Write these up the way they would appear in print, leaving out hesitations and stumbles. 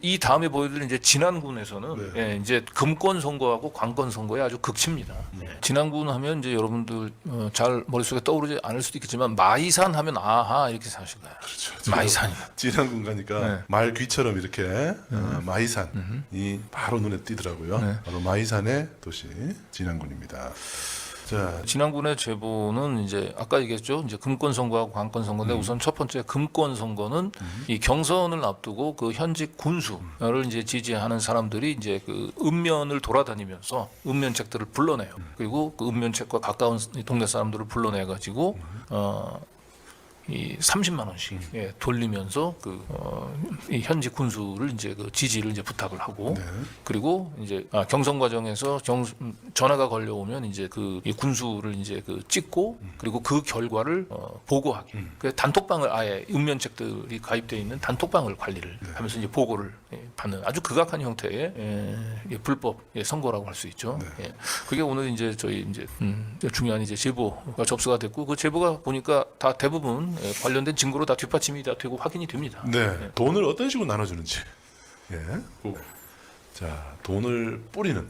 이 다음에 보여드릴 이제 진안군에서는 네. 예, 이제 금권 선거하고 관권 선거의 아주 극치입니다. 진안군 하면 이제 여러분들 잘 머릿속에 떠오르지 않을 수도 있겠지만 마이산 하면 아하 이렇게 사실 거예요. 그렇죠. 마이산이. 진안군 가니까 네. 말귀처럼 이렇게 마이산이 바로 눈에 띄더라고요. 네. 바로 마이산의 도시 진안군입니다. 자, 진안군의 제보는 이제 아까 얘기했죠. 이제 금권 선거하고 관권 선거인데 우선 첫 번째 금권 선거는 이 경선을 앞두고 그 현직 군수를 이제 지지하는 사람들이 이제 그 읍면을 돌아다니면서 읍면책들을 불러내요. 그리고 그 읍면책과 가까운 동네 사람들을 불러내 가지고 이 30만 원씩 돌리면서 이 현직 군수를 이제 그 지지를 이제 부탁을 하고 그리고 이제 경선 과정에서 전화가 걸려오면 이제 이 군수를 이제 찍고 그리고 그 결과를 보고하게 그 단톡방을 아예 읍면책들이 가입되어 있는 단톡방을 관리를 하면서 이제 보고를 받는 아주 극악한 형태의 불법 선거라고 할 수 있죠. 그게 오늘 이제 저희 이제 중요한 이제 제보가 접수가 됐고 그 제보가 보니까 다 대부분 관련된 증거로 다 뒷받침이 다 되고 확인이 됩니다. 네. 돈을 어떤 식으로 나눠주는지. 자, 돈을 뿌리는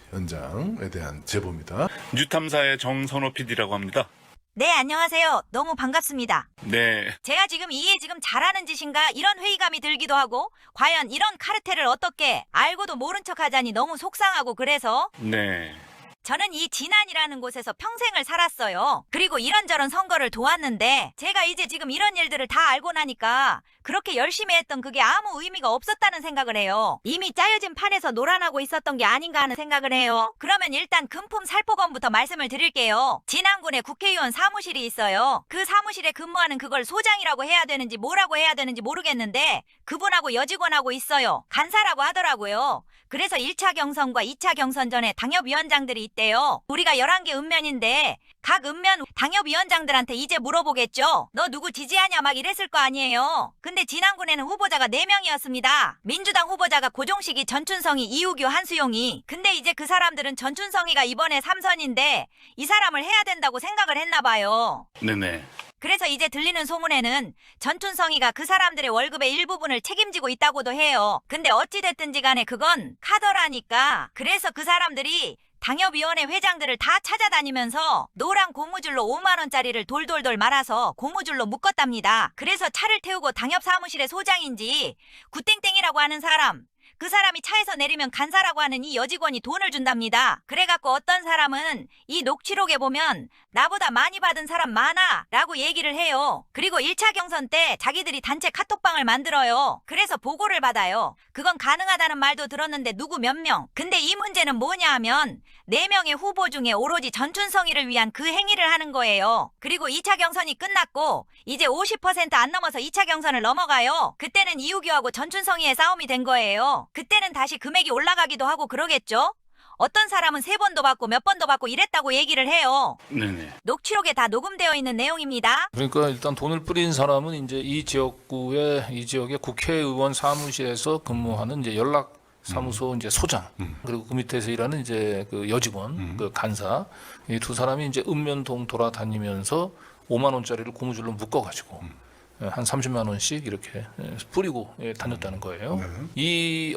현장에 대한 제보입니다. 뉴탐사의 정선호 PD라고 합니다. 네, 안녕하세요. 너무 반갑습니다. 네, 제가 이게 지금 잘하는 짓인가 이런 회의감이 들기도 하고 과연 이런 카르텔을 어떻게 알고도 모른 척 하자니 너무 속상하고 그래서 네. 저는 이 진안이라는 곳에서 평생을 살았어요. 그리고 이런저런 선거를 도왔는데 제가 이제 지금 이런 일들을 다 알고 나니까 그렇게 열심히 했던 그게 아무 의미가 없었다는 생각을 해요. 이미 짜여진 판에서 노란하고 있었던 게 아닌가 하는 생각을 해요. 그러면 일단 금품 살포건부터 말씀을 드릴게요. 진안군에 국회의원 사무실이 있어요. 그 사무실에 근무하는 그걸 소장이라고 해야 되는지 뭐라고 해야 되는지 모르겠는데 그분하고 여직원하고 있어요. 간사라고 하더라고요. 그래서 1차 경선과 2차 경선 전에 당협위원장들이 있대요. 우리가 11개 읍면인데 각 읍면 당협위원장들한테 이제 물어보겠죠. 너 누구 지지하냐 막 이랬을 거 아니에요. 근데 진안군에는 후보자가 4명이었습니다. 민주당 후보자가 고종식이, 전춘성이, 이우규, 한수용이. 근데 이제 그 사람들은 전춘성이가 이번에 3선인데 이 사람을 해야 된다고 생각을 했나 봐요. 네네. 그래서 이제 들리는 소문에는 전춘성이가 그 사람들의 월급의 일부분을 책임지고 있다고도 해요. 근데 어찌됐든지 간에 그건 카더라니까. 그래서 그 사람들이 당협위원회 회장들을 다 찾아다니면서 노란 고무줄로 5만 원짜리를 돌돌돌 말아서 고무줄로 묶었답니다. 그래서 차를 태우고 당협 사무실의 소장인지 구땡땡이라고 하는 사람, 그 사람이 차에서 내리면 간사라고 하는 이 여직원이 돈을 준답니다. 그래갖고 어떤 사람은 이 녹취록에 보면 나보다 많이 받은 사람 많아 라고 얘기를 해요. 그리고 1차 경선 때 자기들이 단체 카톡방을 만들어요. 그래서 보고를 받아요. 그건 가능하다는 말도 들었는데 누구 몇 명. 근데 이 문제는 뭐냐 하면 4명의 후보 중에 오로지 전춘성이를 위한 그 행위를 하는 거예요. 그리고 2차 경선이 끝났고 이제 50%안 넘어서 2차 경선을 넘어가요. 그때는 이우규하고 전춘성이의 싸움이 된 거예요. 그때는 다시 금액이 올라가기도 하고 그러겠죠? 어떤 사람은 3번도 받고 몇 번도 받고 이랬다고 얘기를 해요. 네네. 녹취록에 다 녹음되어 있는 내용입니다. 그러니까 일단 돈을 뿌린 사람은 이제 이 지역의 국회의원 사무실에서 근무하는 이제 연락 사무소 이제 소장 그리고 그 밑에서 일하는 이제 그 여직원 그 간사 이 두 사람이 이제 읍면동 돌아다니면서 5만 원짜리를 고무줄로 묶어가지고 한 30만 원씩 이렇게 뿌리고 다녔다는 거예요. 이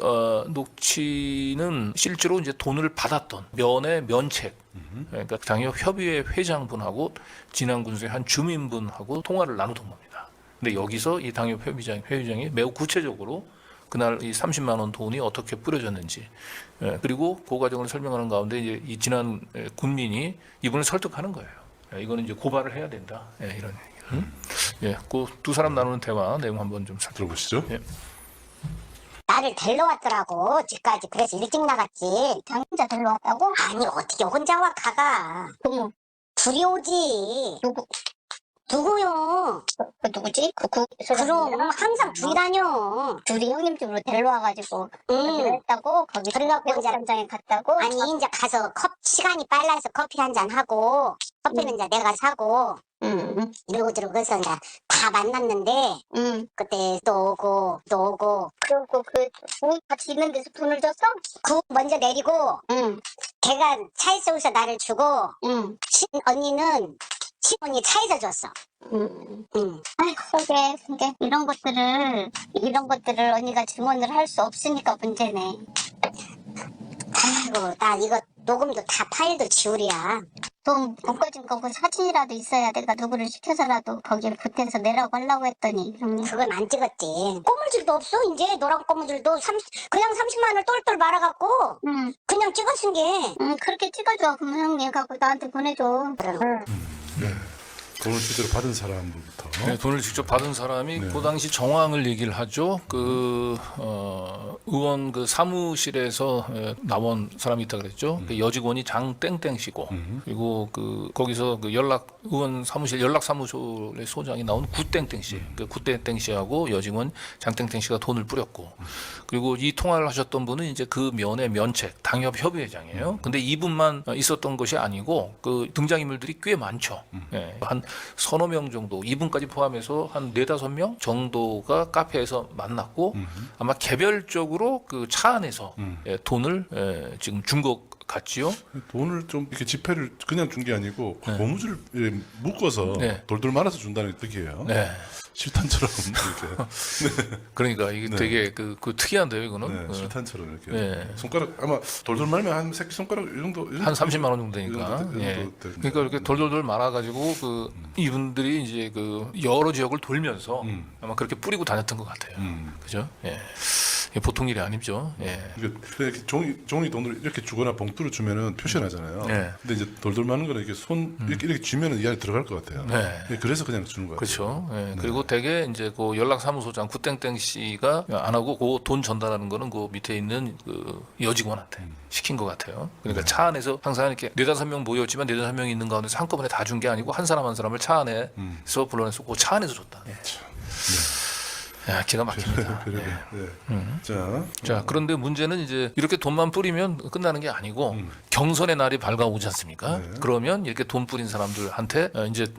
녹취는 실제로 이제 돈을 받았던 면의 면책, 그러니까 당협협의회 회장분하고 진안군수의 한 주민분하고 통화를 나누던 겁니다. 근데 여기서 이 당협회장이 매우 구체적으로 그날 이 30만 원 돈이 어떻게 뿌려졌는지 그리고 그 과정을 설명하는 가운데 이제 이 진안 군민이 이분을 설득하는 거예요. 이거는 이제 고발을 해야 된다. 이런 얘기를. 그 두 사람 나누는 대화 내용 한번 좀 들어보시죠. 나를 데리러 왔더라고 집까지. 그래서 일찍 나갔지. 혼자 데려왔다고? 아니 어떻게 혼자 와 가가. 누구? 둘이 오지. 누구? 누구요? 그 누구지? 그럼 항상 둘이 다녀. 둘이 형님 집으로 데려와가지고 응. 했다고? 거기 그래갖고 이제 현장에 갔다고? 아니 이제 가서 시간이 빨라서 커피 한 잔 하고 커피는 이제 내가 사고 응. 이러고 저러고 해서 이제 다 만났는데 응. 그때 또 오고 그리고 같이 있는 데서 돈을 줬어? 그 먼저 내리고 응. 걔가 차에 쏘고서 나를 주고 응. 언니는 10원이 차에서 줬어. 아이고, 그게 이런 것들을 언니가 증언을 할 수 없으니까 문제네. 아이고, 나 이거 녹음도 다 파일도 지우랴. 돈 못 가진 거고 사진이라도 있어야 내가 누구를 시켜서라도 거기를 보태서 내라고 하려고 했더니 형님. 그건 안 찍었지. 꼬물줄도 없어. 이제 노란 꼬물줄도 그냥 30만 원을 똘똘 말아갖고 그냥 찍어쓴 게. 그렇게 찍어줘. 그럼 형님 갖고 나한테 보내줘. 네. 돈을 실제로 받은 사람부터. 네, 돈을 직접 받은 사람이 네. 그 당시 정황을 얘기를 하죠. 의원 그 사무실에서 나온 사람이 있다 그랬죠. 그 여직원이 장땡땡 씨고, 그리고 거기서 그 의원 사무실 연락사무소의 소장이 나온 구땡땡 씨, 그 구땡땡 씨하고 여직원 장땡땡 씨가 돈을 뿌렸고, 그리고 이 통화를 하셨던 분은 이제 그 면의 면책 당협협의회장이에요. 근데 이분만 있었던 것이 아니고 그 등장인물들이 꽤 많죠. 예, 한 서너 명 정도, 이분까지 포함해서 한 4-5명 정도가 카페에서 만났고 아마 개별적으로 그 차 안에서 돈을 지금 준 것 같지요. 돈을 좀 이렇게 지폐를 그냥 준 게 아니고 네. 고무줄을 묶어서 네. 돌돌 말아서 준다는 뜻이에요. 네. 실탄처럼 이렇게. 그러니까 이게 네. 되게 그 특이한데요, 이거는. 네, 실탄처럼 이렇게. 네. 손가락 아마 돌돌 말면 한 새끼 손가락 이 정도. 한 30만 원 정도 되니까. 예. 그러니까 이렇게 돌돌돌 말아가지고 이분들이 이제 여러 지역을 돌면서 아마 그렇게 뿌리고 다녔던 것 같아요. 그죠? 예. 보통 일이 아니죠. 예. 이렇게 종이 돈을 이렇게 주거나 봉투를 주면은 표시나잖아요. 네. 근데 이제 돌돌 마는 거는 이렇게 이렇게 쥐면은 이 안에 들어갈 것 같아요. 네. 그래서 그냥 주는 거예요. 그렇죠. 예. 그리고 대개 이제 그 연락사무소장 구땡땡 씨가 안 하고 그 돈 전달하는 거는 그 밑에 있는 그 여직원한테 시킨 것 같아요. 그러니까 차 안에서 항상 이렇게 4-5명 모였지만 4-5명이 있는 가운데서 한꺼번에 다 준 게 아니고 한 사람 한 사람을 차 안에서 불러내서 그 차 안에서 줬다. 예. 야, 기가 막힙니다. 자, 그런데 문제는 이제 이렇게 돈만 뿌리면 끝나는 게 아니고 경선의 날이 밝아오지 않습니까? 네. 그러면 이렇게 돈 뿌린 사람들한테 이제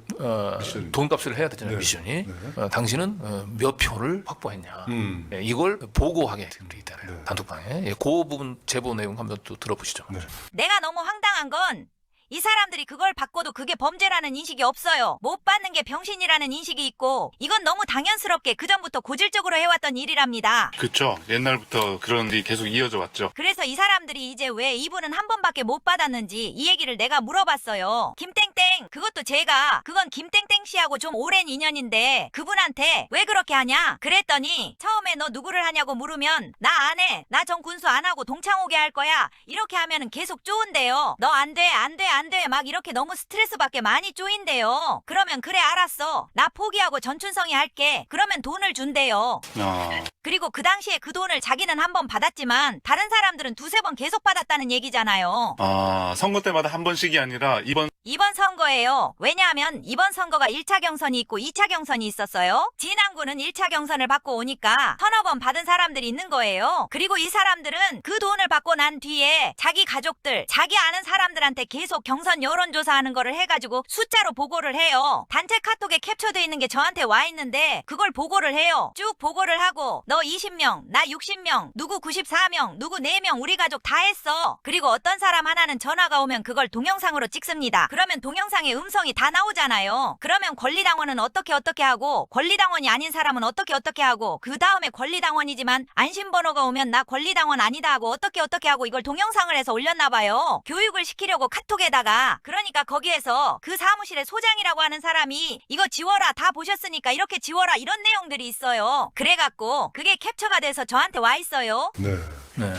돈값을 해야 되잖아요, 네. 미션이. 네. 당신은 몇 표를 확보했냐. 네. 이걸 보고하게 되잖아요. 네. 단톡방에. 그 부분 제보 내용 한번 또 들어보시죠. 네. 내가 너무 황당한 건 이 사람들이 그걸 받고도 그게 범죄라는 인식이 없어요. 못 받는 게 병신이라는 인식이 있고 이건 너무 당연스럽게 그전부터 고질적으로 해왔던 일이랍니다. 그쵸. 옛날부터 그런 일이 계속 이어져 왔죠. 그래서 이 사람들이 이제 왜 이분은 한 번밖에 못 받았는지 이 얘기를 내가 물어봤어요. 김땡땡 그것도 그건 김땡땡 씨하고 좀 오랜 인연인데 그분한테 왜 그렇게 하냐 그랬더니 처음에 너 누구를 하냐고 물으면 나 안 해. 나 전 군수 안 하고 동창 오게 할 거야. 이렇게 하면은 계속 쪼은대요. 너 안 돼 막 이렇게 너무 스트레스 받게 많이 쪼인대요. 그러면 그래 알았어. 나 포기하고 전춘성이 할게. 그러면 돈을 준대요. 그리고 그 당시에 그 돈을 자기는 한 번 받았지만 다른 사람들은 2-3번 계속 받았다는 얘기잖아요. 선거 때마다 한 번씩이 아니라 이번 선거예요. 왜냐하면 이번 선거가 1차 경선이 있고 2차 경선이 있었어요. 진안구는 1차 경선을 받고 오니까 1-2번 받은 사람들이 있는 거예요. 그리고 이 사람들은 그 돈을 받고 난 뒤에 자기 가족들, 자기 아는 사람들한테 계속 경선 여론조사하는 거를 해가지고 숫자로 보고를 해요. 단체 카톡에 캡처돼 있는 게 저한테 와 있는데 그걸 보고를 해요. 쭉 보고를 하고 너 20명, 나 60명, 누구 94명, 누구 4명 우리 가족 다 했어. 그리고 어떤 사람 하나는 전화가 오면 그걸 동영상으로 찍습니다. 그러면 동영상에 음성이 다 나오잖아요. 그러면 권리당원은 어떻게 하고 권리당원이 아닌 사람은 어떻게 하고 그 다음에 권리당원이지만 안심번호가 오면 나 권리당원 아니다 하고 어떻게 하고 이걸 동영상을 해서 올렸나 봐요. 교육을 시키려고 카톡에다가. 그러니까 거기에서 그 사무실의 소장이라고 하는 사람이 이거 지워라 다 보셨으니까 이렇게 지워라 이런 내용들이 있어요. 그래갖고 그게 캡처가 돼서 저한테 와 있어요. 네. 네.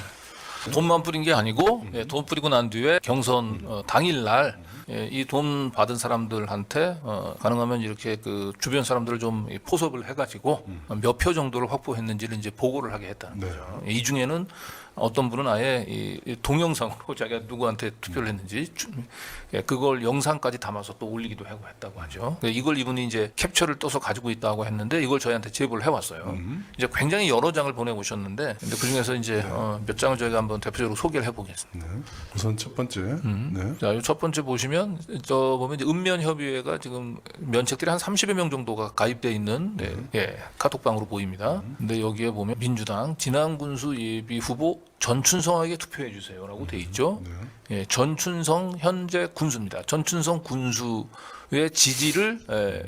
돈만 뿌린 게 아니고 돈 뿌리고 난 뒤에 경선 당일날 이 돈 받은 사람들한테 가능하면 이렇게 그 주변 사람들을 좀 포섭을 해가지고 몇 표 정도를 확보했는지를 이제 보고를 하게 했다는 네. 거죠. 이 중에는 어떤 분은 아예 이 동영상으로 자기가 누구한테 투표를 했는지 그걸 영상까지 담아서 또 올리기도 하고 했다고 하죠. 이걸 이분이 이제 캡처를 떠서 가지고 있다고 했는데 이걸 저희한테 제보를 해왔어요. 이제 굉장히 여러 장을 보내오셨는데 근데 그 중에서 이제 몇 장을 저희가 한번 대표적으로 소개를 해보겠습니다. 네. 우선 첫 번째. 네. 자, 첫 번째 보시면 저 보면 이제 읍면협의회가 지금 면책들이 한 30여 명 정도가 가입돼 있는 카톡방으로 보입니다. 근데 여기에 보면 민주당 진안군수 예비 후보 전춘성에게 투표해 주세요라고 돼 있죠. 예, 전춘성 현재 군수입니다. 전춘성 군수의 의 지지를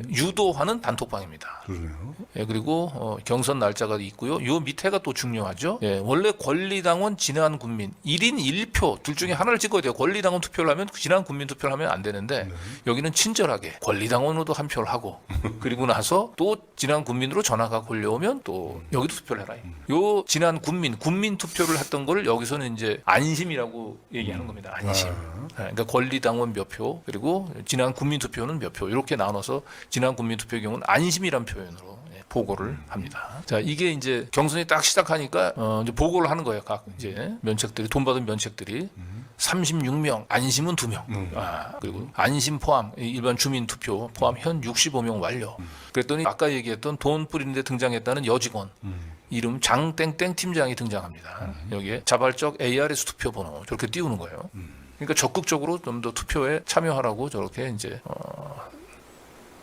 유도하는 단톡방입니다. 그러네요. 예, 그리고 경선 날짜가 있고요. 요 밑에가 또 중요하죠. 예, 원래 권리당원 진한 국민 1인 1표 둘 중에 하나를 찍어야 돼요. 권리당원 투표를 하면 진한 국민 투표를 하면 안 되는데 여기는 친절하게 권리당원으로도 한 표를 하고 그리고 나서 또 진한 국민으로 전화가 걸려오면 또 여기도 투표를 해라. 요 진한 국민 투표를 했던 걸 여기서는 이제 안심이라고 얘기하는 겁니다. 안심. 예, 그러니까 권리당원 몇 표 그리고 진한 국민 투표는 몇 표 이렇게 나눠서 진한 국민 투표의 경우는 안심이란 표현으로 보고를 합니다. 자, 이게 이제 경선이 딱 시작하니까 이제 보고를 하는 거예요. 각 이제 면책들이 돈 받은 면책들이 36명, 안심은 2명. 그리고 안심 포함 일반 주민 투표 포함 현 65명 완료. 그랬더니 아까 얘기했던 돈 뿌리는데 등장했다는 여직원. 이름 장땡땡 팀장이 등장합니다. 여기에 자발적 ARS 투표 번호 저렇게 띄우는 거예요. 그러니까 적극적으로 좀 더 투표에 참여하라고 저렇게 이제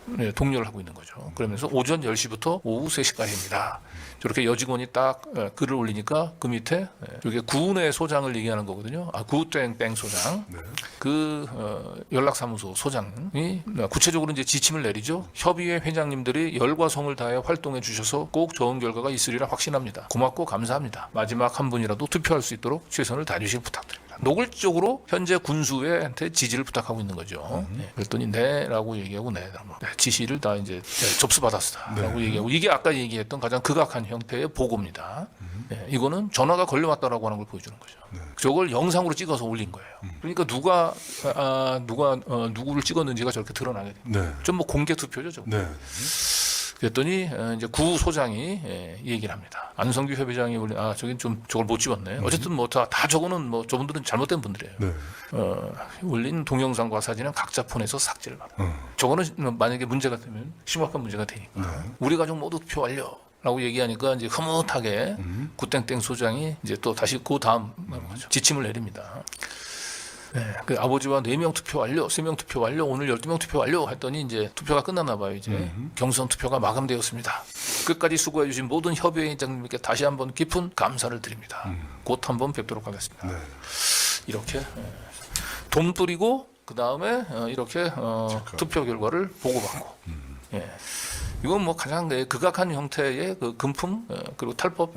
네, 독려를 하고 있는 거죠. 그러면서 오전 10시부터 오후 3시까지입니다. 저렇게 여직원이 딱 글을 올리니까 그 밑에 이게 구내 소장을 얘기하는 거거든요. 구땡땡 소장. 네. 그 연락사무소 소장이 구체적으로 이제 지침을 내리죠. 협의회 회장님들이 열과 성을 다해 활동해 주셔서 꼭 좋은 결과가 있으리라 확신합니다. 고맙고 감사합니다. 마지막 한 분이라도 투표할 수 있도록 최선을 다해주시길 부탁드립니다. 노골적으로 현재 군수회한테 지지를 부탁하고 있는 거죠. 네. 그랬더니 네라고 얘기하고 네, 지시를 다 이제 접수받았다라고 얘기하고 이게 아까 얘기했던 가장 극악한 형태의 보고입니다. 네, 이거는 전화가 걸려왔다라고 하는 걸 보여주는 거죠. 저걸 영상으로 찍어서 올린 거예요. 그러니까 누가 누구를 찍었는지가 저렇게 드러나게 됩니다. 네. 좀 뭐 공개 투표죠, 저거. 네. 그랬더니 이제 구 소장이 얘기를 합니다. 안성규 협의장이 올린 저긴 좀 저걸 못 집었네. 어쨌든 뭐 다 저거는 뭐 저분들은 잘못된 분들이에요. 네. 올린 동영상과 사진은 각자 폰에서 삭제를 받아. 저거는 만약에 문제가 되면 심각한 문제가 되니까 우리 가족 모두 투표 완료. 라고 얘기하니까 이제 흐뭇하게 구땡땡 소장이 이제 또 다시 그 다음 지침을 내립니다. 네, 그 아버지와 4명 투표 완료, 3명 투표 완료, 오늘 12명 투표 완료 했더니 이제 투표가 끝났나 봐요. 이제 경선 투표가 마감되었습니다. 끝까지 수고해 주신 모든 협의회장님께 다시 한번 깊은 감사를 드립니다. 곧 한번 뵙도록 하겠습니다. 네. 이렇게 돈 뿌리고 그 다음에 이렇게 투표 결과를 보고받고. 예. 이건 뭐 가장 극악한 형태의 그 금품 그리고 탈법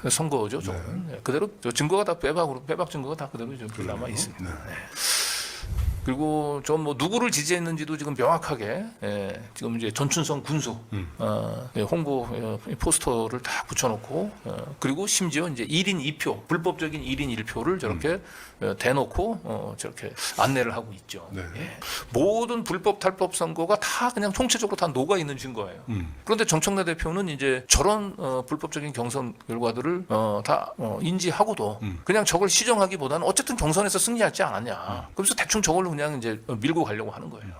선거죠. 저는 그대로 증거가 다 빼박 증거가 다 그대로 남아 있습니다. 네. 그리고 좀 뭐 누구를 지지했는지도 지금 명확하게 지금 이제 전춘성 군수 홍보 포스터를 다 붙여놓고 그리고 심지어 이제 1인 2표 불법적인 1인 1표를 저렇게 대놓고 저렇게 안내를 하고 있죠. 네. 예. 모든 불법 탈법 선거가 다 그냥 총체적으로 다 녹아 있는 증거예요. 그런데 정청래 대표는 이제 저런 불법적인 경선 결과들을 다 인지하고도 그냥 저걸 시정하기보다는 어쨌든 경선에서 승리하지 않았냐. 그래서 대충 저걸로 그냥 이제 밀고 가려고 하는 거예요.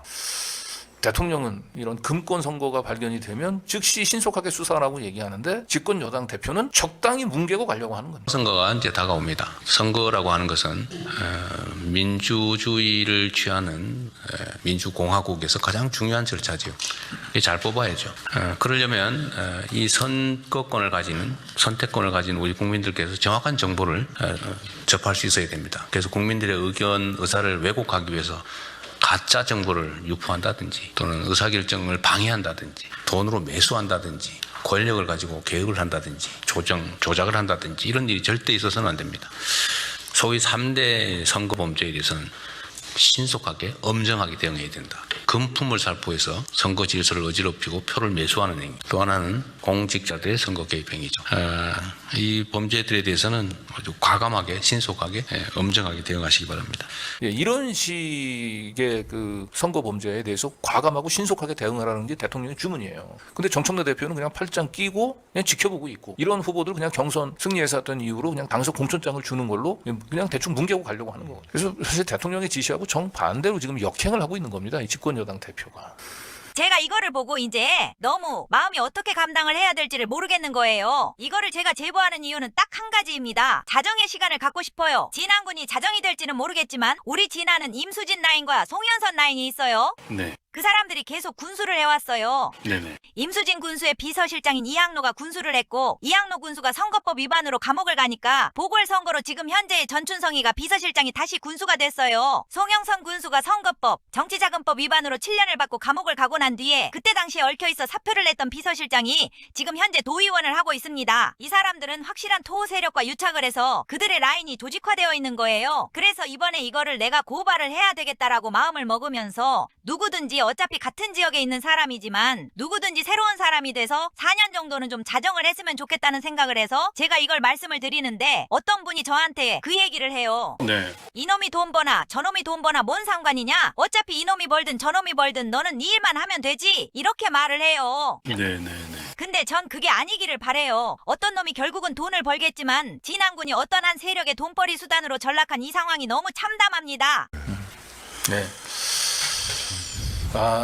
대통령은 이런 금권 선거가 발견이 되면 즉시 신속하게 수사하라고 얘기하는데 집권 여당 대표는 적당히 뭉개고 가려고 하는 겁니다. 선거가 이제 다가옵니다. 선거라고 하는 것은 민주주의를 취하는 민주공화국에서 가장 중요한 절차죠. 이게 잘 뽑아야죠. 그러려면 이 선거권을 가지는 선택권을 가진 우리 국민들께서 정확한 정보를 접할 수 있어야 됩니다. 그래서 국민들의 의사를 왜곡하기 위해서 가짜 정보를 유포한다든지 또는 의사결정을 방해한다든지 돈으로 매수한다든지 권력을 가지고 계획을 한다든지 조작을 한다든지 이런 일이 절대 있어서는 안 됩니다. 소위 3대 선거 범죄에 대해서는 신속하게 엄정하게 대응해야 된다. 금품을 살포해서 선거 질서를 어지럽히고 표를 매수하는 행위. 또 하나는 공직자들의 선거 개입 행위죠. 이 범죄들에 대해서는 아주 과감하게 신속하게 엄정하게 대응하시기 바랍니다. 예, 이런 식의 그 선거 범죄에 대해서 과감하고 신속하게 대응하라는 게 대통령의 주문이에요. 근데 정청래 대표는 그냥 팔짱 끼고 그냥 지켜보고 있고 이런 후보들 그냥 경선 승리했었던 이유로 그냥 당선 공천장을 주는 걸로 그냥 대충 뭉개고 가려고 하는 거거든요. 그래서 사실 대통령의 지시하고 정반대로 지금 역행을 하고 있는 겁니다. 이 집권 여당 대표가. 제가 이거를 보고 이제 너무 마음이 어떻게 감당을 해야 될지를 모르겠는 거예요. 이거를 제가 제보하는 이유는 딱 한 가지입니다. 자정의 시간을 갖고 싶어요. 진안군이 자정이 될지는 모르겠지만 우리 진안은 임수진 라인과 송현선 라인이 있어요. 네. 그 사람들이 계속 군수를 해왔어요. 네네. 임수진 군수의 비서실장인 이항로가 군수를 했고 이항로 군수가 선거법 위반으로 감옥을 가니까 보궐선거로 지금 현재의 전춘성이가 비서실장이 다시 군수가 됐어요. 송영선 군수가 선거법, 정치자금법 위반으로 7년을 받고 감옥을 가고 난 뒤에 그때 당시에 얽혀있어 사표를 냈던 비서실장이 지금 현재 도의원을 하고 있습니다. 이 사람들은 확실한 토호 세력과 유착을 해서 그들의 라인이 조직화되어 있는 거예요. 그래서 이번에 이거를 내가 고발을 해야 되겠다라고 마음을 먹으면서 누구든지 어차피 같은 지역에 있는 사람이지만 누구든지 새로운 사람이 돼서 4년 정도는 좀 자정을 했으면 좋겠다는 생각을 해서 제가 이걸 말씀을 드리는데 어떤 분이 저한테 그 얘기를 해요. 네. 이놈이 돈 버나 저놈이 돈 버나 뭔 상관이냐? 어차피 이놈이 벌든 저놈이 벌든 너는 네 일만 하면 되지. 이렇게 말을 해요. 네네네. 근데 전 그게 아니기를 바래요. 어떤 놈이 결국은 돈을 벌겠지만 진안군이 어떤 한 세력의 돈벌이 수단으로 전락한 이 상황이 너무 참담합니다. 네.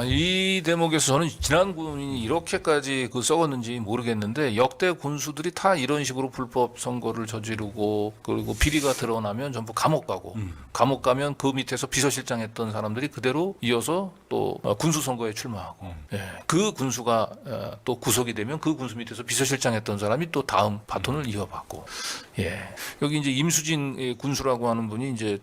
이 대목에서 저는 진안군이 이렇게까지 썩었는지 모르겠는데 역대 군수들이 다 이런 식으로 불법 선거를 저지르고 그리고 비리가 드러나면 전부 감옥 가고 감옥 가면 그 밑에서 비서실장 했던 사람들이 그대로 이어서 또 군수 선거에 출마하고 그 군수가 또 구속이 되면 그 군수 밑에서 비서실장 했던 사람이 또 다음 바톤을 이어받고 여기 이제 임수진 군수라고 하는 분이 이제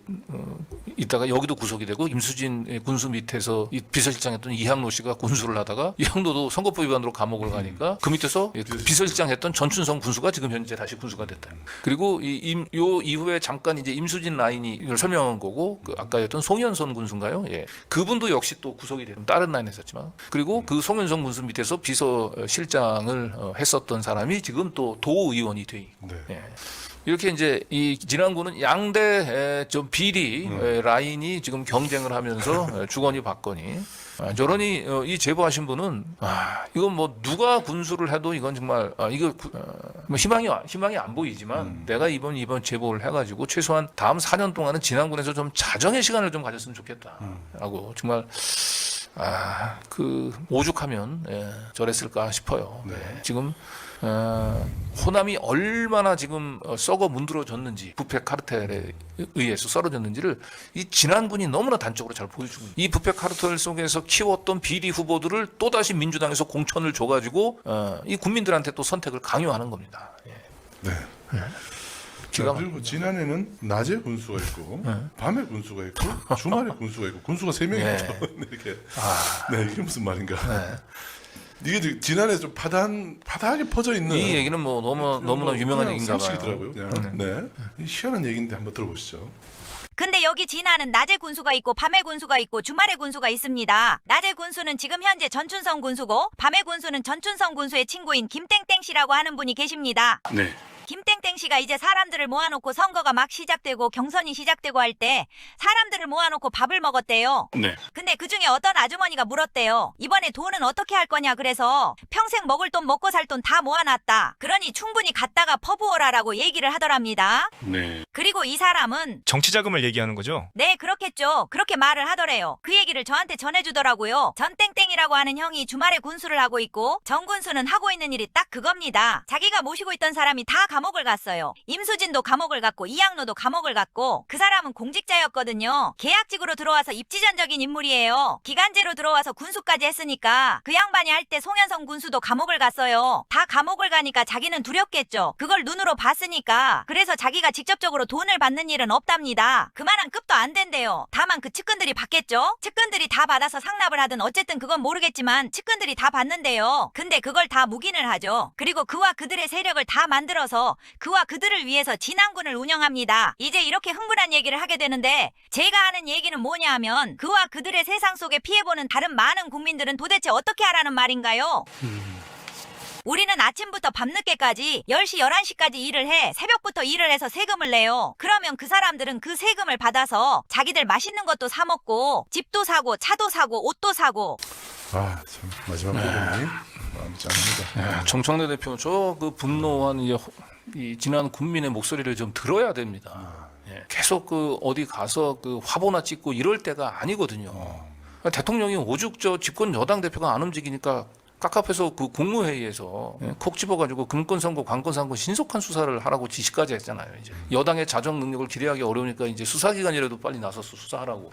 이따가 여기도 구속이 되고 임수진 군수 밑에서 이 비서실장했던 이항로 씨가 군수를 하다가 이항로도 선거법 위반으로 감옥을 가니까 그 밑에서 비서실장했던 전춘성 군수가 지금 현재 다시 군수가 됐다. 그리고 요 이후에 잠깐 이제 임수진 라인이 이걸 설명한 거고 아까 했던 송현선 군수인가요? 그분도 역시 또 구속이 되는 다른 라인에 있었지만 그리고 그 송현선 군수 밑에서 비서실장을 했었던 사람이 지금 또 도의원이 돼 있고. 이렇게 이제 이 진안군은 양대 좀 비리 라인이 지금 경쟁을 하면서 주거니 받거니 저러니 이 제보하신 분은 이건 뭐 누가 군수를 해도 이건 정말 이거 뭐 희망이 안 보이지만 내가 이번 제보를 해가지고 최소한 다음 4년 동안은 진안군에서 좀 자정의 시간을 좀 가졌으면 좋겠다라고 정말 그 오죽하면 저랬을까 싶어요. 지금 호남이 얼마나 지금 썩어 문드러졌는지 부패 카르텔에 의해서 썰어졌는지를 이 진안군이 너무나 단적으로 잘 보여주고 이 부패 카르텔 속에서 키웠던 비리 후보들을 또다시 민주당에서 공천을 줘가지고 이 국민들한테 또 선택을 강요하는 겁니다. 그리고 지난해는 낮에 군수가 있고 밤에 군수가 있고 주말에 군수가 있고 군수가 3명이 있죠. 이렇게 이게 무슨 말인가? 이게 지난해 좀 파다하게 퍼져 있는 이 얘기는 뭐 너무나 유명한 얘기인가 봐요. 상식이더라고요. 희한한 얘기인데 한번 들어보시죠. 근데 여기 진안은 낮에 군수가 있고 밤에 군수가 있고 주말에 군수가 있습니다. 낮에 군수는 지금 현재 전춘성 군수고 밤에 군수는 전춘성 군수의 친구인 김땡땡 씨라고 하는 분이 계십니다. 네. 김땡땡 씨가 이제 사람들을 모아놓고 선거가 막 시작되고 경선이 시작되고 할 때 사람들을 모아놓고 밥을 먹었대요. 네. 근데 그중에 어떤 아주머니가 물었대요. 이번에 돈은 어떻게 할 거냐 그래서 평생 먹을 돈 먹고 살 돈 다 모아놨다. 그러니 충분히 갔다가 퍼부어라라고 얘기를 하더랍니다. 네. 그리고 이 사람은 정치자금을 얘기하는 거죠? 네 그렇겠죠. 그렇게 말을 하더래요. 그 얘기를 저한테 전해주더라고요. 전땡땡이라고 하는 형이 주말에 군수를 하고 있고 정 군수는 하고 있는 일이 딱 그겁니다. 자기가 모시고 있던 사람이 다 감옥을 갔어요. 임수진도 감옥을 갔고 이항로도 감옥을 갔고 그 사람은 공직자였거든요. 계약직으로 들어와서 입지전적인 인물이에요. 기간제로 들어와서 군수까지 했으니까 그 양반이 할 때 송현성 군수도 감옥을 갔어요. 다 감옥을 가니까 자기는 두렵겠죠. 그걸 눈으로 봤으니까. 그래서 자기가 직접적으로 돈을 받는 일은 없답니다. 그만한 급도 안 된대요. 다만 그 측근들이 받겠죠. 측근들이 다 받아서 상납을 하든 어쨌든 그건 모르겠지만 측근들이 다 받는데요. 근데 그걸 다 묵인을 하죠. 그리고 그와 그들의 세력을 다 만들어서 그와 그들을 위해서 진안군을 운영합니다. 이제 이렇게 흥분한 얘기를 하게 되는데 제가 하는 얘기는 뭐냐 하면 그와 그들의 세상 속에 피해보는 다른 많은 국민들은 도대체 어떻게 하라는 말인가요? 우리는 아침부터 밤늦게까지 10시, 11시까지 일을 해 새벽부터 일을 해서 세금을 내요. 그러면 그 사람들은 그 세금을 받아서 자기들 맛있는 것도 사 먹고 집도 사고 차도 사고 옷도 사고 참 마지막 부분이 마음이 짠합니다. 정청래 대표 저 그 분노한 이 지난 국민의 목소리를 좀 들어야 됩니다. 계속 그 어디 가서 그 화보나 찍고 이럴 때가 아니거든요. 대통령이 오죽 저 집권 여당 대표가 안 움직이니까 깝깝해서 그 국무회의에서 콕 집어가지고 금권선거, 관건선거 신속한 수사를 하라고 지시까지 했잖아요. 이제 여당의 자정 능력을 기대하기 어려우니까 이제 수사기관이라도 빨리 나서서 수사하라고.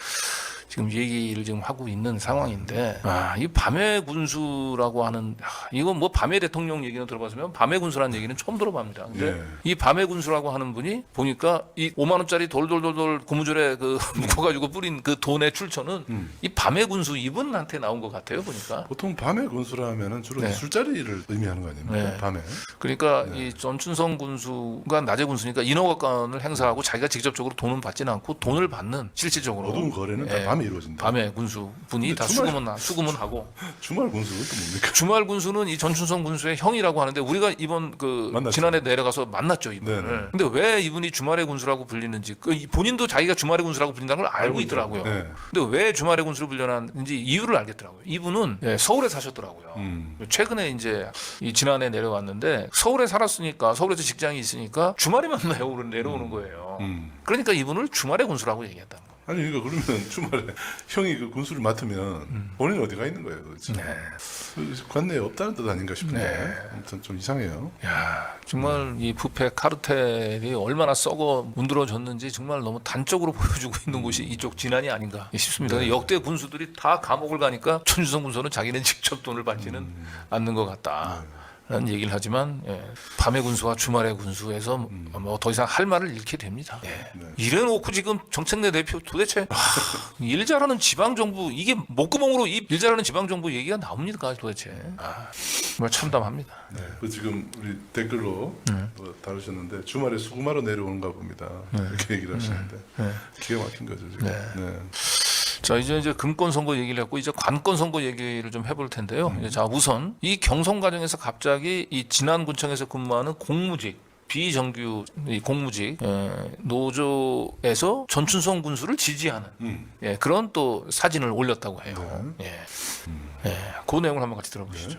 지금 얘기를 지금 하고 있는 상황인데, 이 밤의 군수라고 하는, 이건 뭐 밤의 대통령 얘기는 들어봤으면 밤의 군수라는 얘기는 처음 들어봅니다. 근데 예. 이 밤의 군수라고 하는 분이 보니까 이 5만 원짜리 돌돌돌돌 고무줄에 그 묶어가지고 뿌린 그 돈의 출처는 이 밤의 군수 이분한테 나온 것 같아요. 보니까. 보통 밤의 군수라면은 주로 네. 술자리를 의미하는 거 아닙니까? 네. 밤에. 그러니까 이 전춘성 군수가 낮의 군수니까 인허가권을 행사하고 자기가 직접적으로 돈은 받지는 않고 돈을 받는 실질적으로 어두운 거래는 다 예. 밤에 이루어진다. 밤에 군수 분이 다 주말- 수금은 하고 주말 군수는 또 뭡니까? 주말 군수는 이 전춘성 군수의 형이라고 하는데 우리가 이번 그 만났죠. 지난해 내려가서 만났죠 이분을. 네네. 근데 왜 이분이 주말의 군수라고 불리는지 본인도 자기가 주말의 군수라고 불린다는 걸 알고 있더라고요. 네. 근데 왜 주말의 군수로 불려놨는지 이유를 알겠더라고요. 이분은 서울에 사셨더라고요. 최근에 이제 이 지난해 내려왔는데 서울에 살았으니까 서울에서 직장이 있으니까 주말에만 내려오는 거예요. 그러니까 이분을 주말의 군수라고 얘기했다는 거예요. 아니 그러니까 그러면 주말에 형이 그 군수를 맡으면 본인 어디가 있는 거예요, 도대체? 네. 관내에 없다는 뜻 아닌가 싶은데 아무튼 좀 이상해요. 야, 정말 이 부패 카르텔이 얼마나 썩어 문드러졌는지 정말 너무 단적으로 보여주고 있는 곳이 이쪽 진안이 아닌가 싶습니다. 근데 역대 군수들이 다 감옥을 가니까 천주성 군수는 자기는 직접 돈을 받지는 않는 것 같다. 라는 얘기를 하지만 밤의 군수와 주말의 군수에서 뭐 더 이상 할 말을 잃게 됩니다. 이래놓고 지금 정책내 대표 도대체 일 잘하는 지방정부 이게 목구멍으로 일 잘하는 지방정부 얘기가 나옵니까 도대체. 정말 참담합니다. 네. 그 지금 우리 댓글로 다루셨는데 주말에 수금하러 내려오는가 봅니다. 이렇게 얘기를 하시는데 기가 막힌 거죠 지금. 네. 자 이제 금권 선거 얘기를 했고 이제 관권 선거 얘기를 좀 해볼 텐데요. 자 우선 이 경선 과정에서 갑자기 이 진안군청에서 근무하는 공무직 비정규 이 공무직 노조에서 전춘성 군수를 지지하는 그런 또 사진을 올렸다고 해요. 그 내용을 한번 같이 들어보시죠.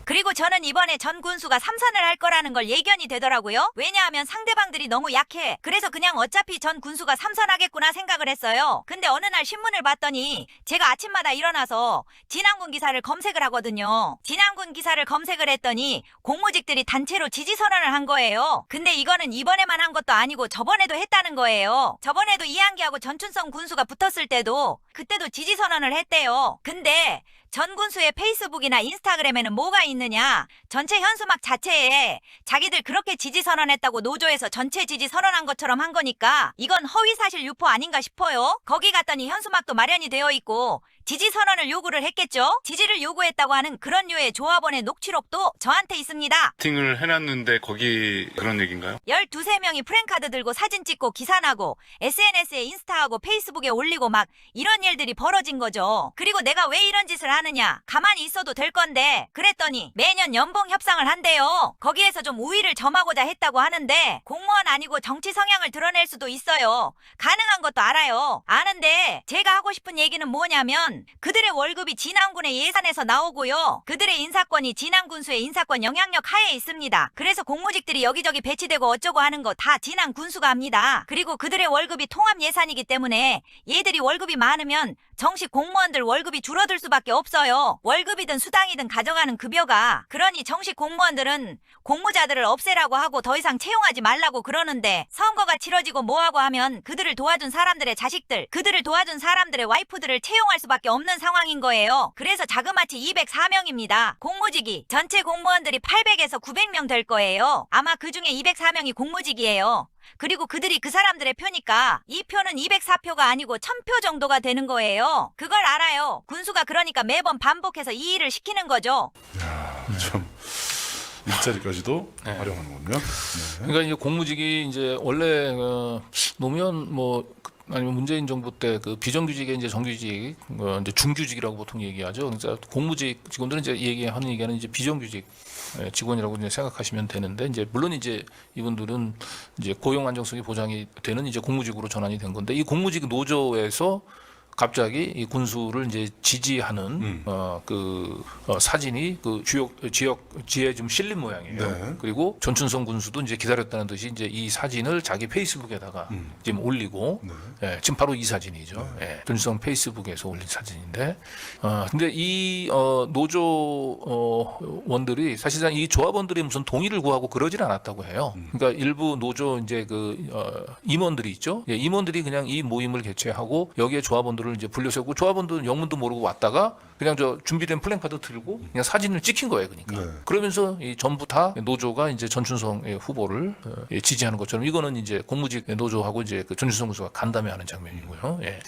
그리고 저는 이번에 전 군수가 삼선을 할 거라는 걸 예견이 되더라고요. 왜냐하면 상대방들이 너무 약해. 그래서 그냥 어차피 전 군수가 삼선하겠구나 생각을 했어요. 근데 어느 날 신문을 봤더니 제가 아침마다 일어나서 진안군 기사를 검색을 하거든요. 진안군 기사를 검색을 했더니 공무직들이 단체로 지지 선언을 한 거예요. 근데 이거는 이번에만 한 것도 아니고 저번에도 했다는 거예요. 저번에도 이한기하고 전춘성 군수가 붙었을 때도 그때도 지지 선언을 했대요. 근데 전 군수의 페이스북이나 인스타그램에는 뭐가 있느냐? 전체 현수막 자체에 자기들 그렇게 지지 선언했다고 노조에서 전체 지지 선언한 것처럼 한 거니까 이건 허위사실 유포 아닌가 싶어요. 거기 갔더니 현수막도 마련이 되어 있고 지지 선언을 요구를 했겠죠? 지지를 요구했다고 하는 그런 류의 조합원의 녹취록도 저한테 있습니다. 미팅을 해놨는데 거기 그런 얘기인가요? 12~13명이 프랭카드 들고 사진 찍고 기사 나고 SNS에 인스타하고 페이스북에 올리고 막 이런 일들이 벌어진 거죠. 그리고 내가 왜 이런 짓을 하느냐? 가만히 있어도 될 건데 그랬더니 매년 연봉 협상을 한대요. 거기에서 좀 우위를 점하고자 했다고 하는데 공무원 아니고 정치 성향을 드러낼 수도 있어요. 가능한 것도 알아요. 아는데 제가 하고 싶은 얘기는 뭐냐면 그들의 월급이 진안군의 예산에서 나오고요. 그들의 인사권이 진안군수의 인사권 영향력 하에 있습니다. 그래서 공무직들이 여기저기 배치되고 어쩌고 하는 거 다 진안군수가 합니다. 그리고 그들의 월급이 통합 예산이기 때문에 얘들이 월급이 많으면 정식 공무원들 월급이 줄어들 수밖에 없어요. 월급이든 수당이든 가져가는 급여가. 그러니 정식 공무원들은 공무자들을 없애라고 하고 더 이상 채용하지 말라고 그러는데 선거가 치러지고 뭐하고 하면 그들을 도와준 사람들의 자식들, 그들을 도와준 사람들의 와이프들을 채용할 수밖에 없는 상황인 거예요. 그래서 자그마치 204명입니다. 공무직이 전체 공무원들이 800에서 900명 될 거예요. 아마 그중에 204명이 공무직이에요. 그리고 그들이 그 사람들의 표니까 이 표는 204표가 아니고 1000표 정도가 되는 거예요. 그걸 알아요. 군수가 그러니까 매번 반복해서 이 일을 시키는 거죠. 참 일자리까지도 활용하는군요. 네. 그러니까 이제 공무직이 이제 원래 노무현 뭐 아니면 문재인 정부 때 그 비정규직의 이제 정규직, 이제 중규직이라고 보통 얘기하죠. 그러니까 공무직 직원들은 이제 얘기하는 얘기는 이제 비정규직 직원이라고 이제 생각하시면 되는데 이제 물론 이제 이분들은 이제 고용 안정성이 보장이 되는 이제 공무직으로 전환이 된 건데 이 공무직 노조에서 갑자기 이 군수를 이제 지지하는 사진이 그 지역지에 좀 실린 모양이에요. 네. 그리고 전춘성 군수도 이제 기다렸다는 듯이 이제 이 사진을 자기 페이스북에다가 지금 올리고 지금 바로 이 사진이죠. 전춘성 페이스북에서 올린 사진인데 근데 이 노조원들이 사실상 이 조합원들이 무슨 동의를 구하고 그러질 않았다고 해요. 그러니까 일부 노조 이제 그 임원들이 있죠. 임원들이 그냥 이 모임을 개최하고 여기에 조합원들 조합원들을 이제 불려세우고 조합원들은 영문도 모르고 왔다가 그냥 저 준비된 플랜카드 들고 그냥 사진을 찍힌 거예요. 그러니까 네. 그러면서 이 전부 다 노조가 이제 전춘성 후보를 지지하는 것처럼 이거는 이제 공무직 노조하고 이제 그 전춘성 군수가 간담회하는 장면이고요. 예.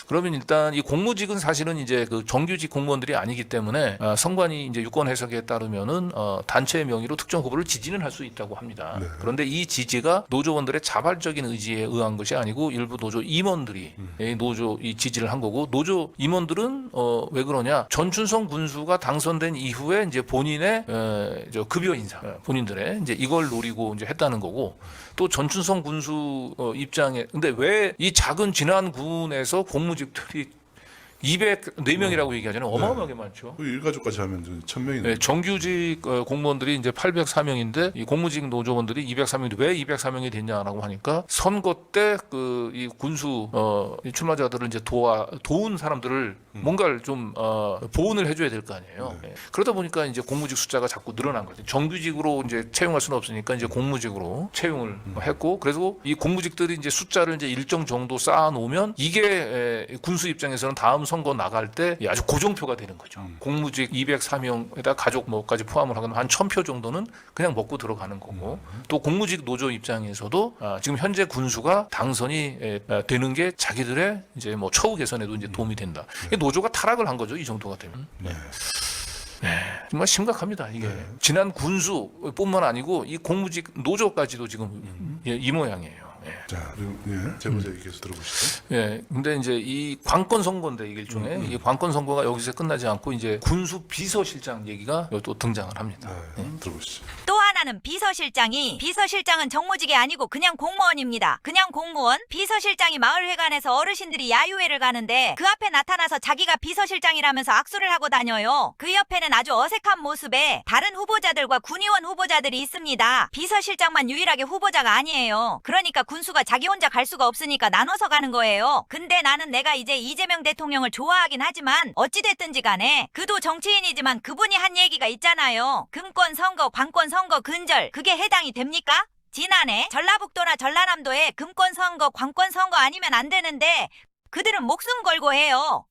그러면 일단 이 공무직은 사실은 이제 그 정규직 공무원들이 아니기 때문에 선관위 이제 유권 해석에 따르면은 단체의 명의로 특정 후보를 지지는 할 수 있다고 합니다. 네. 그런데 이 지지가 노조원들의 자발적인 의지에 의한 것이 아니고 일부 노조 임원들이 노조 이 지지를 한 거고 노조 임원들은 왜 그러냐? 전춘성 군수가 당선된 이후에 이제 본인의 저 급여 인상, 본인들의 이제 이걸 노리고 이제 했다는 거고 또 전춘성 군수 입장에 근데 왜 이 작은 진안군에서 공무직들이 204명이라고 얘기하잖아요. 어마어마하게 많죠. 일가족까지 하면 1000명이네. 네, 정규직 공무원들이 이제 804명인데 이 공무직 노조원들이 204명인데 왜 204명이 됐냐라고 하니까 선거 때 그 이 군수 이 출마자들을 이제 도운 사람들을 뭔가를 좀 보온을 해줘야 될 거 아니에요. 네. 그러다 보니까 이제 공무직 숫자가 자꾸 늘어난 거죠. 정규직으로 이제 채용할 수는 없으니까 이제 공무직으로 채용을 했고 그래서 이 공무직들이 이제 숫자를 이제 일정 정도 쌓아 놓으면 이게 군수 입장에서는 다음 선거 나갈 때 아주 고정표가 되는 거죠. 공무직 204명에다 가족 뭐까지 포함을 하면 한 1000표 정도는 그냥 먹고 들어가는 거고 또 공무직 노조 입장에서도 지금 현재 군수가 당선이 되는 게 자기들의 이제 뭐 처우 개선에도 이제 도움이 된다. 노조가 타락을 한 거죠. 이 정도가 되면. 네. 네, 정말 심각합니다. 이게 지난 군수뿐만 아니고 이 공무직 노조까지도 지금 이 모양이에요. 예. 자, 그럼 제보자 얘기해서 들어보시죠. 예, 근데 이제 이 관건 선거인데 이게 일종의 이 관건 선거가 여기서 끝나지 않고 이제 군수 비서실장 얘기가 또 등장을 합니다. 들어보시죠. 또 하나는 비서실장은 정무직이 아니고 그냥 공무원입니다. 그냥 공무원. 비서실장이 마을회관에서 어르신들이 야유회를 가는데 그 앞에 나타나서 자기가 비서실장이라면서 악수를 하고 다녀요. 그 옆에는 아주 어색한 모습에 다른 후보자들과 군의원 후보자들이 있습니다. 비서실장만 유일하게 후보자가 아니에요. 그러니까 군수가 자기 혼자 갈 수가 없으니까 나눠서 가는 거예요. 근데 나는 내가 이제 이재명 대통령을 좋아하긴 하지만 어찌됐든지 간에 그도 정치인이지만 그분이 한 얘기가 있잖아요. 금권 선거, 관권 선거 근절 그게 해당이 됩니까? 지난해 전라북도나 전라남도에 금권 선거, 관권 선거 아니면 안 되는데 그들은 목숨 걸고 해요.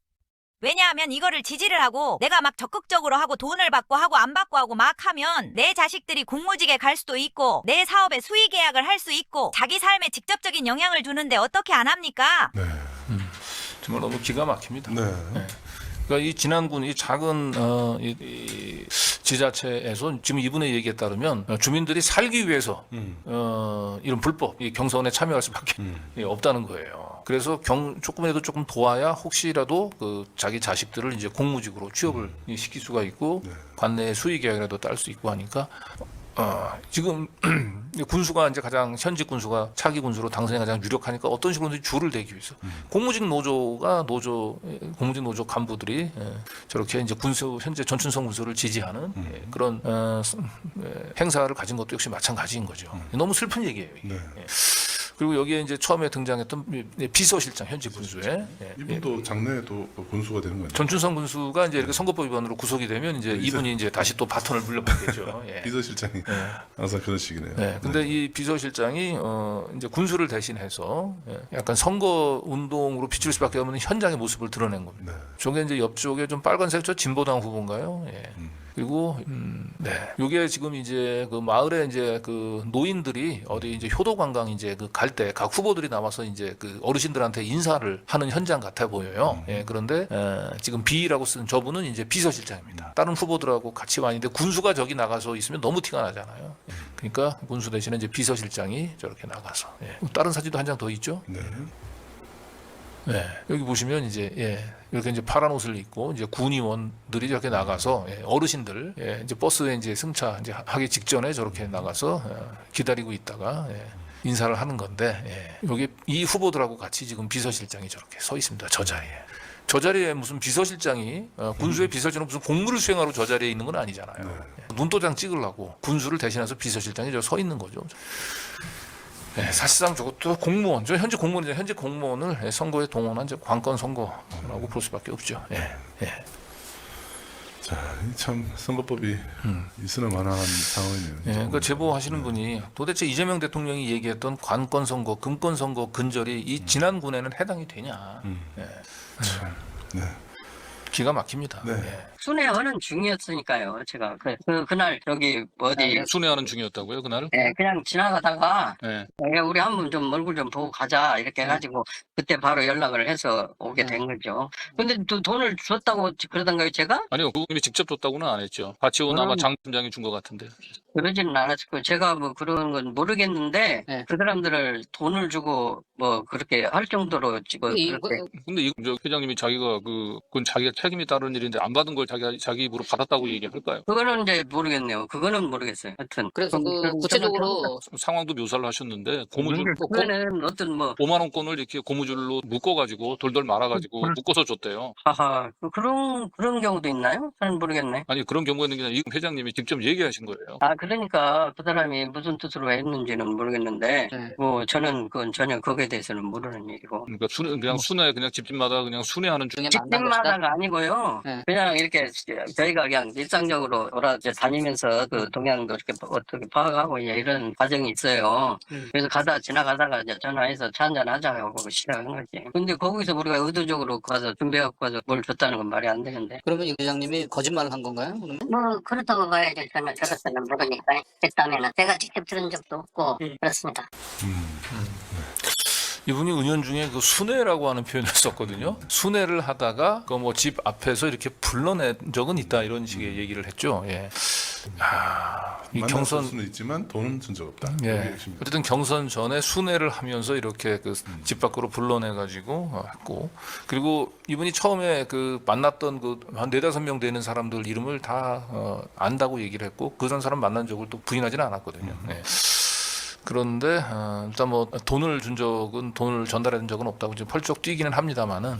왜냐하면 이거를 지지를 하고 내가 막 적극적으로 하고 돈을 받고 하고 안 받고 하고 막 하면 내 자식들이 공무직에 갈 수도 있고 내 사업에 수의 계약을 할 수 있고 자기 삶에 직접적인 영향을 주는데 어떻게 안 합니까? 네. 정말 너무 기가 막힙니다. 네. 그러니까 이 진안군 이 작은 이 지자체에서 지금 이분의 얘기에 따르면 주민들이 살기 위해서 이런 불법 이 경선에 참여할 수밖에 없다는 거예요. 그래서 조금이라도 조금 도와야 혹시라도 그 자기 자식들을 이제 공무직으로 취업을 시킬 수가 있고 관내 수의 계약이라도 딸 수 있고 하니까 지금 군수가 이제 가장 현직 군수가 차기 군수로 당선이 가장 유력하니까 어떤 식으로든 줄을 대기 위해서 공무직 노조 간부들이 저렇게 이제 군수 현재 전춘성 군수를 지지하는 그런 행사를 가진 것도 역시 마찬가지인 거죠. 너무 슬픈 얘기예요. 이게. 네. 그리고 여기에 이제 처음에 등장했던 비서실장 현직 군수의 이분도 장래에도 군수가 되는 거예요. 전춘성 군수가 이제 이렇게 선거법 위반으로 구속이 되면 이제 이분이 이제 다시 또 바톤을 물려받겠죠. 예. 비서실장이 항상 그런 식이네요. 네, 근데 이 비서실장이 이제 군수를 대신해서 약간 선거 운동으로 비출 수밖에 없는 현장의 모습을 드러낸 겁니다. 네. 저게 이제 옆쪽에 좀 빨간색 저 진보당 후보인가요? 예. 그리고 네, 요게 지금 이제 그 마을에 이제 그 노인들이 어디 이제 효도 관광 이제 그 갈 때 각 후보들이 나와서 이제 그 어르신들한테 인사를 하는 현장 같아 보여요. 예, 그런데 지금 B라고 쓴 저분은 이제 비서실장입니다. 다른 후보들하고 같이 와 있는데 군수가 저기 나가서 있으면 너무 티가 나잖아요. 그러니까 군수 대신에 이제 비서실장이 저렇게 나가서 다른 사진도 한 장 더 있죠. 네. 네, 여기 보시면 이제 이렇게 이제 파란 옷을 입고 이제 군의원들이 저렇게 나가서 어르신들 이제 버스에 이제 승차 이제 하기 직전에 저렇게 나가서 기다리고 있다가 인사를 하는 건데 여기 이 후보들하고 같이 지금 비서실장이 저렇게 서 있습니다. 저 자리에. 저 자리에 무슨 비서실장이 군수의 비서실은 무슨 공무를 수행하러 저 자리에 있는 건 아니잖아요. 눈도장 찍으려고 군수를 대신해서 비서실장이 저 서 있는 거죠. 네, 사실상 저것도 공무원, 저 현재 공무원이죠. 현재 공무원을 선거에 동원한 관건 선거라고 볼 수밖에 없죠. 자, 참 선거법이 있으나 마나한 상황이네요. 예, 그 제보하시는 분이 도대체 이재명 대통령이 얘기했던 관건 선거, 금권 선거 근절이 이 지난군에는 해당이 되냐? 예, 참, 네. 기가 막힙니다. 네. 예. 순회하는 중이었으니까요. 제가 그날 여기 어디 순회하는 중이었다고요, 그날? 예, 그냥 지나가다가 예. 우리 한번 좀 얼굴 좀 보고 가자 이렇게 해가지고 그때 바로 연락을 해서 오게 된 거죠. 근데 또 돈을 줬다고 그러던가요, 제가? 아니요, 그분이 직접 줬다고는 안 했죠. 같이 온 아마 그럼- 장 팀장이 준 것 같은데. 그러지는 않았고 제가 뭐 그런 건 모르겠는데 그 사람들을 돈을 주고 뭐 그렇게 할 정도로 지금 그렇게 근데 저 회장님이 자기가 그건 자기가 책임이 따른 일인데 안 받은 걸 자기 입으로 받았다고 얘기할까요? 그거는 이제 모르겠네요. 그거는 모르겠어요. 하여튼 그래서 구체적으로 상황도 묘사를 하셨는데 고무줄 그거는 어떤 뭐 5만 원권을 이렇게 고무줄로 묶어가지고 돌돌 말아가지고 묶어서 줬대요. 하하 그런 경우도 있나요? 잘 모르겠네. 아니 그런 경우가 있는 게 아니라 이 회장님이 직접 얘기하신 거예요. 그러니까 그 사람이 무슨 뜻으로 했는지는 모르겠는데 뭐 저는 그건 전혀 거기에 대해서는 모르는 일이고 그러니까 그냥 순회 그냥 집집마다 그냥 순회하는 중. 집집마다가 아니고요. 그냥 이렇게 저희가 그냥 일상적으로 다니면서 그 동향도 이렇게 어떻게 파악하고 이런 과정이 있어요. 그래서 지나가다가 이제 전화해서 차 한잔 하자고 시작한 거지. 근데 거기서 우리가 의도적으로 가서 준비해갖고 가서 뭘 줬다는 건 말이 안 되는데. 그러면 이 회장님이 거짓말을 한 건가요? 그러면? 뭐 그렇다고 봐야죠. 저는 저것은 모르니까 그다음에는 제가 직접 들은 적도 없고 그렇습니다. 이분이 은연중에 그 순회라고 하는 표현을 썼거든요. 순회를 하다가 그 뭐 집 앞에서 이렇게 불러낸 적은 있다 이런 식의 얘기를 했죠. 예. 이 만났을 경선 수는 있지만 돈은 준 적 없다. 예. 그게 핵심입니다. 어쨌든 경선 전에 순회를 하면서 이렇게 그 집 밖으로 불러내가지고 했고 그리고 이분이 처음에 그 만났던 그 한 4-5명 되는 사람들 이름을 다 안다고 얘기를 했고 그 사람 만난 적을 또 부인하지는 않았거든요. 예. 그런데 일단 뭐 돈을 전달해 준 적은 없다고 지금 펄쩍 뛰기는 합니다만은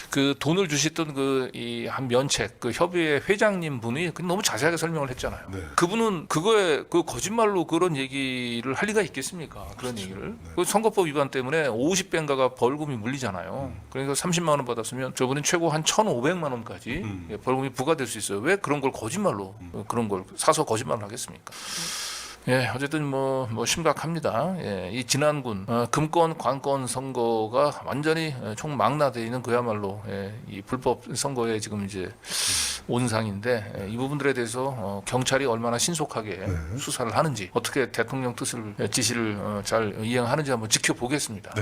그 돈을 주셨던 그 이 한 면책 그 협의회 회장님 분이 너무 자세하게 설명을 했잖아요. 네. 그분은 그거에 그 거짓말로 그런 얘기를 할 리가 있겠습니까? 그런 얘기를 그 선거법 위반 때문에 50배인가가 벌금이 물리잖아요. 그러니까 30만 원 받았으면 저분은 최고 한 1,500만 원까지 벌금이 부과될 수 있어요. 왜 그런 걸 거짓말로 그런 걸 사서 거짓말을 하겠습니까? 예, 어쨌든 뭐 심각합니다. 예, 이 지난군 금권 관권 선거가 완전히 총망라되어 있는 그야말로 이 불법 선거에 지금 이제 온상인데 이 부분들에 대해서 경찰이 얼마나 신속하게 수사를 하는지 어떻게 대통령 지시를 잘 이행하는지 한번 지켜보겠습니다.